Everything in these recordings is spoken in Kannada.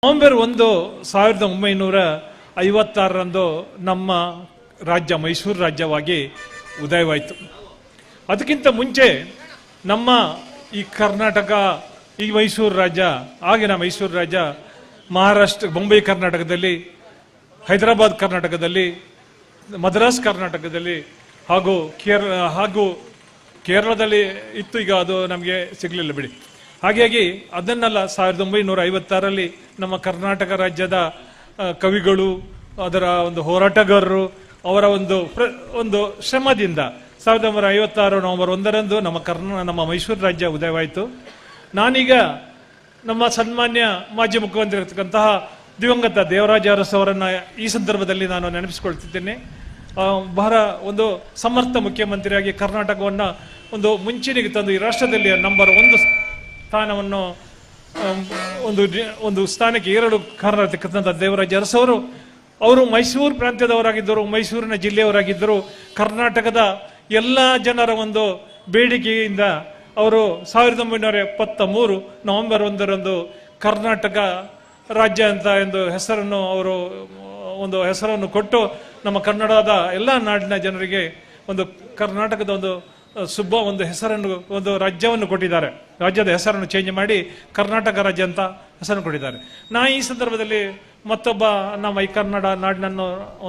ನವೆಂಬರ್ 1, 1956ರಂದು ನಮ್ಮ ರಾಜ್ಯ ಮೈಸೂರು ರಾಜ್ಯವಾಗಿ ಉದಯವಾಯಿತು. ಅದಕ್ಕಿಂತ ಮುಂಚೆ ನಮ್ಮ ಈ ಕರ್ನಾಟಕ, ಈ ಮೈಸೂರು ರಾಜ್ಯ, ಆಗಿನ ಮೈಸೂರು ರಾಜ್ಯ ಮಹಾರಾಷ್ಟ್ರ, ಮುಂಬೈ ಕರ್ನಾಟಕದಲ್ಲಿ, ಹೈದರಾಬಾದ್ ಕರ್ನಾಟಕದಲ್ಲಿ, ಮದ್ರಾಸ್ ಕರ್ನಾಟಕದಲ್ಲಿ ಹಾಗೂ ಕೇರಳದಲ್ಲಿ ಇತ್ತು. ಈಗ ಅದು ನಮಗೆ ಸಿಗಲಿಲ್ಲ ಬಿಡಿ. ಹಾಗಾಗಿ ಅದನ್ನೆಲ್ಲ 1956ರಲ್ಲಿ ನಮ್ಮ ಕರ್ನಾಟಕ ರಾಜ್ಯದ ಕವಿಗಳು, ಅದರ ಒಂದು ಹೋರಾಟಗಾರರು, ಅವರ ಒಂದು ಶ್ರಮದಿಂದ 1956 ನವೆಂಬರ್ 1ರಂದು ನಮ್ಮ ಮೈಸೂರು ರಾಜ್ಯ ಉದಯವಾಯಿತು. ನಾನೀಗ ನಮ್ಮ ಸನ್ಮಾನ್ಯ ಮಾಜಿ ಮುಖ್ಯಮಂತ್ರಿ ಇರತಕ್ಕಂತಹ ದಿವಂಗತ ದೇವರಾಜ ಅರಸು ಅವರನ್ನು ಈ ಸಂದರ್ಭದಲ್ಲಿ ನಾನು ನೆನಪಿಸಿಕೊಳ್ತಿದ್ದೇನೆ. ಬಹಳ ಒಂದು ಸಮರ್ಥ ಮುಖ್ಯಮಂತ್ರಿಯಾಗಿ ಕರ್ನಾಟಕವನ್ನು ಒಂದು ಮುಂಚೂಣಿಗೆ ತಂದು ಈ ರಾಷ್ಟ್ರದಲ್ಲಿ ನಂಬರ್ 1 ಸ್ಥಾನವನ್ನು ಒಂದು ಸ್ಥಾನಕ್ಕೆ ಏರಲು ಕಾರಣರಾಗಿರ್ತಕ್ಕಂಥ ದೇವರಾಜ ಅರಸು ಅವರು ಮೈಸೂರು ಪ್ರಾಂತ್ಯದವರಾಗಿದ್ದರು, ಮೈಸೂರಿನ ಜಿಲ್ಲೆಯವರಾಗಿದ್ದರು. ಕರ್ನಾಟಕದ ಎಲ್ಲ ಜನರ ಒಂದು ಬೇಡಿಕೆಯಿಂದ ಅವರು 1973 ನವೆಂಬರ್ 1ರಂದು ಕರ್ನಾಟಕ ರಾಜ್ಯ ಅಂತ ಒಂದು ಹೆಸರನ್ನು ಕೊಟ್ಟು ನಮ್ಮ ಕನ್ನಡದ ಎಲ್ಲ ನಾಡಿನ ಜನರಿಗೆ ಒಂದು ಕರ್ನಾಟಕದ ಒಂದು ಹೆಸರನ್ನು, ಒಂದು ರಾಜ್ಯವನ್ನು ಕೊಟ್ಟಿದ್ದಾರೆ. ರಾಜ್ಯದ ಹೆಸರನ್ನು ಚೇಂಜ್ ಮಾಡಿ ಕರ್ನಾಟಕ ರಾಜ್ಯ ಅಂತ ಹೆಸರನ್ನು ಕೊಟ್ಟಿದ್ದಾರೆ. ಈ ಸಂದರ್ಭದಲ್ಲಿ ಮತ್ತೊಬ್ಬ ನಮ್ಮ ಈ ಕನ್ನಡ ನಾಡಿನ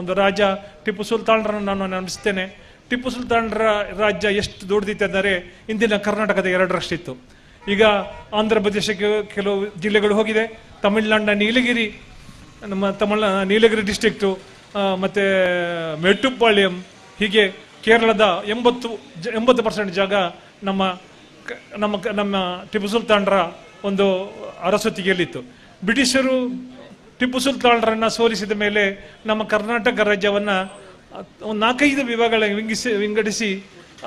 ಒಂದು ರಾಜ ಟಿಪ್ಪು ಸುಲ್ತಾನರನ್ನು ನಾನು ನೆನಪಿಸ್ತೇನೆ. ಟಿಪ್ಪು ಸುಲ್ತಾನರ ರಾಜ್ಯ ಎಷ್ಟು ದೊಡ್ಡದಿತ್ತು ಅಂದರೆ ಇಂದಿನ ಕರ್ನಾಟಕದ 2ರಷ್ಟಿತ್ತು. ಈಗ ಆಂಧ್ರ ಪ್ರದೇಶಕ್ಕೆ ಕೆಲವು ಜಿಲ್ಲೆಗಳು ಹೋಗಿದೆ. ತಮಿಳುನಾಡಿನ ನೀಲಗಿರಿ, ನೀಲಗಿರಿ ಡಿಸ್ಟ್ರಿಕ್ಟು, ಮತ್ತು ಮೆಟ್ಟುಪಾಳ್ಯಂ, ಹೀಗೆ ಕೇರಳದ 80% ಜಾಗ ನಮ್ಮ ಟಿಪ್ಪು ಸುಲ್ತಾನರ ಒಂದು ಅರಸೊತ್ತಿಗೆಯಲ್ಲಿತ್ತು. ಬ್ರಿಟಿಷರು ಟಿಪ್ಪು ಸುಲ್ತಾನರನ್ನು ಸೋಲಿಸಿದ ಮೇಲೆ ನಮ್ಮ ಕರ್ನಾಟಕ ರಾಜ್ಯವನ್ನು 4-5 ವಿಭಾಗಗಳನ್ನು ವಿಂಗಡಿಸಿ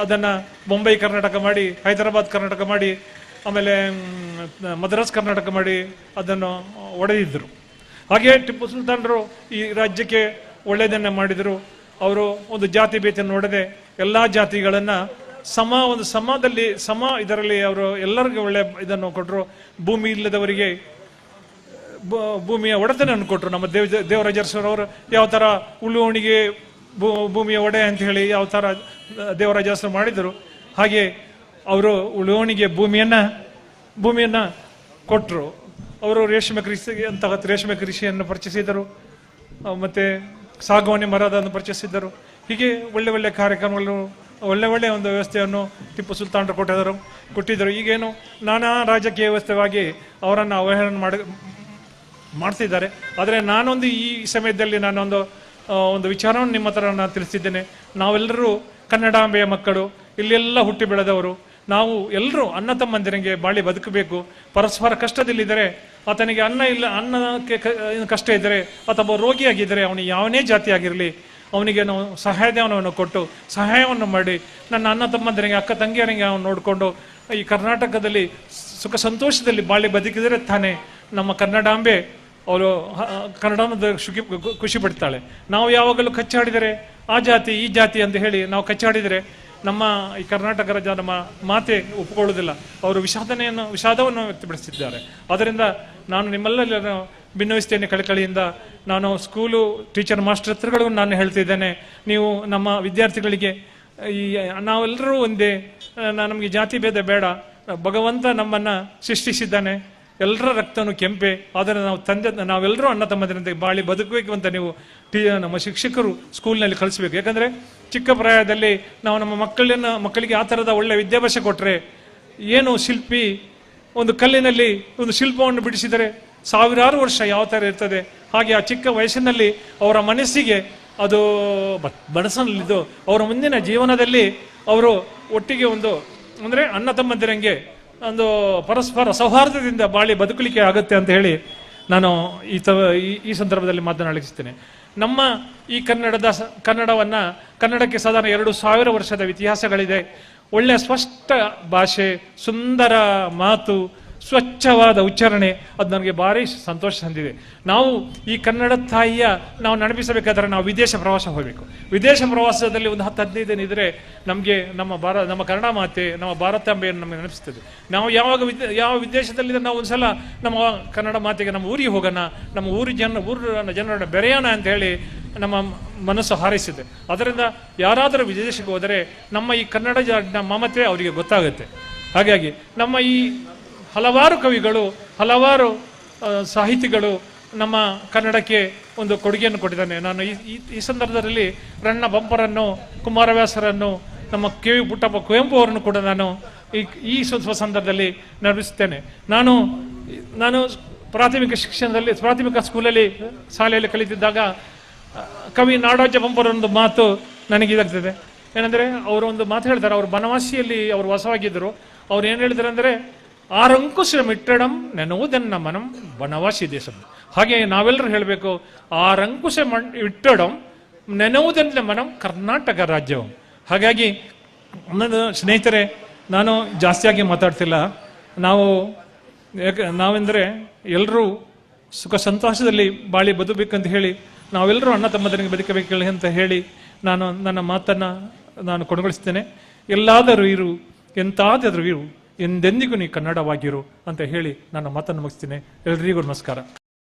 ಅದನ್ನು ಮುಂಬೈ ಕರ್ನಾಟಕ ಮಾಡಿ, ಹೈದರಾಬಾದ್ ಕರ್ನಾಟಕ ಮಾಡಿ, ಆಮೇಲೆ ಮದ್ರಾಸ್ ಕರ್ನಾಟಕ ಮಾಡಿ ಅದನ್ನು ಒಡೆದಿದ್ದರು. ಹಾಗೆ ಟಿಪ್ಪು ಸುಲ್ತಾನರು ಈ ರಾಜ್ಯಕ್ಕೆ ಒಳ್ಳೆಯದನ್ನು ಮಾಡಿದರು. ಅವರು ಒಂದು ಜಾತಿ ಭೇದವನ್ನು ನೋಡದೆ ಎಲ್ಲ ಜಾತಿಗಳನ್ನು ಇದರಲ್ಲಿ ಅವರು ಎಲ್ಲರಿಗೂ ಒಳ್ಳೆ ಇದನ್ನು ಕೊಟ್ಟರು. ಭೂಮಿ ಇಲ್ಲದವರಿಗೆ ಭೂಮಿಯ ಒಡೆತನವನ್ನು ಕೊಟ್ಟರು. ನಮ್ಮ ದೇವರಾಜ ಅರಸರವರು ಯಾವ ಥರ ಉಳುವಣಿಗೆ ಭೂಮಿಯ ಒಡೆ ಅಂತ ಹೇಳಿ ಯಾವ ಥರ ದೇವರಾಜ ಅರಸರು ಮಾಡಿದರು, ಹಾಗೆ ಅವರು ಉಳುವಣಿಗೆ ಭೂಮಿಯನ್ನು ಕೊಟ್ಟರು. ಅವರು ರೇಷ್ಮೆ ಕೃಷಿಯನ್ನು ಪರಿಚಯಿಸಿದರು, ಮತ್ತು ಸಾಗುವಾನಿ ಮರದನ್ನು ಪರಿಚಯಿಸಿದ್ದರು. ಹೀಗೆ ಒಳ್ಳೆ ಕಾರ್ಯಕ್ರಮಗಳು, ಒಳ್ಳೆ ಒಂದು ವ್ಯವಸ್ಥೆಯನ್ನು ಟಿಪ್ಪು ಸುಲ್ತಾನರು ಕೊಟ್ಟಿದ್ದರು. ಈಗೇನು ನಾನಾ ರಾಜಕೀಯ ವ್ಯವಸ್ಥೆವಾಗಿ ಅವರನ್ನು ಅವಹೇಳನ ಮಾಡ್ತಿದ್ದಾರೆ. ಆದರೆ ನಾನೊಂದು ಈ ಸಮಯದಲ್ಲಿ ಒಂದು ವಿಚಾರವನ್ನು ನಿಮ್ಮ ಹತ್ರ ನಾನು ತಿಳಿಸಿದ್ದೇನೆ. ನಾವೆಲ್ಲರೂ ಕನ್ನಡಾಂಬೆಯ ಮಕ್ಕಳು, ಇಲ್ಲೆಲ್ಲ ಹುಟ್ಟಿ ಬೆಳೆದವರು. ನಾವು ಎಲ್ಲರೂ ಅಣ್ಣ ತಮ್ಮಂದಿರಿಗೆ ಬಾಳಿ ಬದುಕಬೇಕು. ಪರಸ್ಪರ ಕಷ್ಟದಲ್ಲಿದ್ದರೆ, ಆತನಿಗೆ ಅನ್ನಕ್ಕೆ ಕಷ್ಟ ಇದ್ದರೆ, ಅಥವಾ ರೋಗಿಯಾಗಿದ್ದರೆ, ಅವನಿಗೆ ಯಾವನೇ ಜಾತಿ ಆಗಿರಲಿ, ಅವನಿಗೆ ನಾವು ಸಹಾಯಧನವನ್ನು ಕೊಟ್ಟು ಸಹಾಯವನ್ನು ಮಾಡಿ ನನ್ನ ಅಣ್ಣ ತಮ್ಮಂದಿರಿಗೆ, ಅಕ್ಕ ತಂಗಿಯರಿಗೆ ಅವನು ನೋಡಿಕೊಂಡು ಈ ಕರ್ನಾಟಕದಲ್ಲಿ ಸುಖ ಸಂತೋಷದಲ್ಲಿ ಬಾಳಿ ಬದುಕಿದರೆ ತಾನೇ ನಮ್ಮ ಕನ್ನಡಾಂಬೆ ಅವರು ಕನ್ನಡನ ಖುಷಿ ಪಡ್ತಾಳೆ. ನಾವು ಯಾವಾಗಲೂ ಕಚ್ಚಾಡಿದರೆ ಆ ಜಾತಿ ಈ ಜಾತಿ ಅಂತ ಹೇಳಿ ನಾವು ಕಚ್ಚಾಡಿದರೆ ನಮ್ಮ ಈ ಕರ್ನಾಟಕ ರಾಜ್ಯ, ನಮ್ಮ ಮಾತೆ ಒಪ್ಪಿಕೊಳ್ಳುವುದಿಲ್ಲ. ಅವರು ವಿಷಾದವನ್ನು ವ್ಯಕ್ತಪಡಿಸಿದ್ದಾರೆ. ಆದ್ದರಿಂದ ನಾನು ನಿಮ್ಮೆಲ್ಲ ಭಿನ್ನವಿಸ್ತೇನೆ ಕಳಕಳಿಯಿಂದ. ನಾನು ಸ್ಕೂಲು ಟೀಚರ್ ಮಾಸ್ಟರ್ ಹತ್ರಗಳು ನಾನು ಹೇಳ್ತಿದ್ದೇನೆ, ನೀವು ನಮ್ಮ ವಿದ್ಯಾರ್ಥಿಗಳಿಗೆ ನಾವೆಲ್ಲರೂ ಒಂದೇ, ನಮಗೆ ಜಾತಿ ಭೇದ ಬೇಡ. ಭಗವಂತ ನಮ್ಮನ್ನು ಸೃಷ್ಟಿಸಿದ್ದಾನೆ, ಎಲ್ಲರ ರಕ್ತನೂ ಕೆಂಪೆ. ಆದರೆ ನಾವೆಲ್ಲರೂ ಅಣ್ಣ ತಮ್ಮದರಂತೆ ಬಾಳಿ ಬದುಕಬೇಕು ಅಂತ ನೀವು ನಮ್ಮ ಶಿಕ್ಷಕರು ಸ್ಕೂಲ್ನಲ್ಲಿ ಕಳಿಸ್ಬೇಕು. ಯಾಕಂದರೆ ಚಿಕ್ಕ ಪ್ರಾಯದಲ್ಲಿ ನಾವು ನಮ್ಮ ಮಕ್ಕಳಿಗೆ ಆ ಥರದ ಒಳ್ಳೆ ವಿದ್ಯಾಭ್ಯಾಸ ಕೊಟ್ಟರೆ, ಏನು ಶಿಲ್ಪಿ ಒಂದು ಕಲ್ಲಿನಲ್ಲಿ ಒಂದು ಶಿಲ್ಪವನ್ನು ಬಿಡಿಸಿದರೆ 1000 ವರ್ಷ ಯಾವ ಥರ ಇರ್ತದೆ, ಹಾಗೆ ಆ ಚಿಕ್ಕ ವಯಸ್ಸಿನಲ್ಲಿ ಅವರ ಮನಸ್ಸಿಗೆ ಅದು ಬಡಸಲಿದ್ದು ಅವರ ಮುಂದಿನ ಜೀವನದಲ್ಲಿ ಅವರು ಒಟ್ಟಿಗೆ ಅಂದರೆ ಅಣ್ಣ ತಮ್ಮಂದಿರಂಗೆ ಒಂದು ಪರಸ್ಪರ ಸೌಹಾರ್ದದಿಂದ ಬಾಳಿ ಬದುಕಲಿಕ್ಕೆ ಆಗುತ್ತೆ ಅಂತ ಹೇಳಿ ನಾನು ಈ ಸಂದರ್ಭದಲ್ಲಿ ಮಾತನಾಡಿಸ್ತೇನೆ. ನಮ್ಮ ಈ ಕನ್ನಡಕ್ಕೆ ಸಾಧಾರಣ 2000 ವರ್ಷದ ಇತಿಹಾಸಗಳಿದೆ. ಒಳ್ಳೆಯ ಸ್ಪಷ್ಟ ಭಾಷೆ, ಸುಂದರ ಮಾತು, ಸ್ವಚ್ಛವಾದ ಉಚ್ಚಾರಣೆ, ಅದು ನನಗೆ ಭಾರಿ ಸಂತೋಷ ತಂದಿದೆ. ನಾವು ಈ ಕನ್ನಡ ತಾಯಿಯ ನಾವು ನೆನಪಿಸಬೇಕಾದ್ರೆ ನಾವು ವಿದೇಶ ಪ್ರವಾಸ ಹೋಗಬೇಕು. ವಿದೇಶ ಪ್ರವಾಸದಲ್ಲಿ ಒಂದು 10-15 ದಿನ ಇದ್ದರೆ ನಮಗೆ ನಮ್ಮ ಕನ್ನಡ ಮಾತೆ, ನಮ್ಮ ಭಾರತಾಂಬೆಯನ್ನು ನಮಗೆ ನೆನಪಿಸ್ತದೆ. ನಾವು ಯಾವ ವಿದೇಶದಲ್ಲಿ ನಾವು ಒಂದ್ಸಲ ನಮ್ಮ ಕನ್ನಡ ಮಾತೆಗೆ ನಮ್ಮ ಊರಿಗೆ ಹೋಗೋಣ, ನಮ್ಮ ಊರಿನ ಜನರನ್ನ ಬೆರೆಯೋಣ ಅಂತ ಹೇಳಿ ನಮ್ಮ ಮನಸ್ಸು ಹಾರೈಸಿದೆ. ಅದರಿಂದ ಯಾರಾದರೂ ವಿದೇಶಕ್ಕೆ ಹೋದರೆ ನಮ್ಮ ಈ ಕನ್ನಡ ಮಮತೆ ಅವರಿಗೆ ಗೊತ್ತಾಗುತ್ತೆ. ಹಾಗಾಗಿ ನಮ್ಮ ಈ ಹಲವಾರು ಕವಿಗಳು, ಹಲವಾರು ಸಾಹಿತಿಗಳು ನಮ್ಮ ಕನ್ನಡಕ್ಕೆ ಒಂದು ಕೊಡುಗೆಯನ್ನು ಕೊಟ್ಟಿದ್ದಾನೆ. ನಾನು ಈ ಸಂದರ್ಭದಲ್ಲಿ ರಣ್ಣ ಬಂಪರನ್ನು, ಕುಮಾರವ್ಯಾಸರನ್ನು, ನಮ್ಮ ಕೆ.ವಿ. ಪುಟ್ಟಪ್ಪ ಕುವೆಂಪು ಅವರನ್ನು ಕೂಡ ನಾನು ಈ ಸಂದರ್ಭದಲ್ಲಿ ನೆನಪಿಸುತ್ತೇನೆ. ನಾನು ಪ್ರಾಥಮಿಕ ಸ್ಕೂಲಲ್ಲಿ ಶಾಲೆಯಲ್ಲಿ ಕಲಿತಿದ್ದಾಗ ಕವಿ ನಾಡೋಜ ಬಂಪರೊಂದು ಮಾತು ನನಗೆ ಇದಾಗ್ತದೆ. ಏನಂದರೆ ಅವರು ಒಂದು ಮಾತು ಹೇಳ್ತಾರೆ. ಅವರು ಬನವಾಸಿಯಲ್ಲಿ ಅವರು ವಾಸವಾಗಿದ್ದರು. ಅವ್ರು ಏನು ಹೇಳಿದ್ರು ಅಂದರೆ, ಆರಂಕುಶಮಿಟ್ಟಡಂ ನೆನವುದನ್ನ ಮನಂ ಬನವಾಸಿ ದೇಶಂ. ಹಾಗೆ ನಾವೆಲ್ಲರೂ ಹೇಳಬೇಕು, ಆರಂಕುಶ ಇಟ್ಟಡಂ ನೆನವುದನ್ನ ಮನಂ ಕರ್ನಾಟಕ ರಾಜ್ಯವಂ. ಹಾಗಾಗಿ ನನ್ನ ಸ್ನೇಹಿತರೆ, ನಾನು ಜಾಸ್ತಿಯಾಗಿ ಮಾತಾಡ್ತಿಲ್ಲ. ನಾವೆಂದರೆ ಎಲ್ಲರೂ ಸುಖ ಸಂತೋಷದಲ್ಲಿ ಬಾಳಿ ಬದುಕಬೇಕಂತ ಹೇಳಿ, ನಾವೆಲ್ಲರೂ ಅಣ್ಣ ತಮ್ಮದನಿಗೆ ಬದುಕಬೇಕು ಅಂತ ಹೇಳಿ ನನ್ನ ಮಾತನ್ನು ಕೊನೆಗೊಳಿಸ್ತೇನೆ. ಎಲ್ಲಾದರೂ ಇರು, ಎಂತಾದರೂ ಇರು, ಎಂದೆಂದಿಗೂ ನೀ ಕನ್ನಡವಾಗಿರು ಅಂತ ಹೇಳಿ ನನ್ನ ಮಾತನ್ನು ಮುಗಿಸ್ತೇನೆ. ಎಲ್ರಿಗೂ ನಮಸ್ಕಾರ.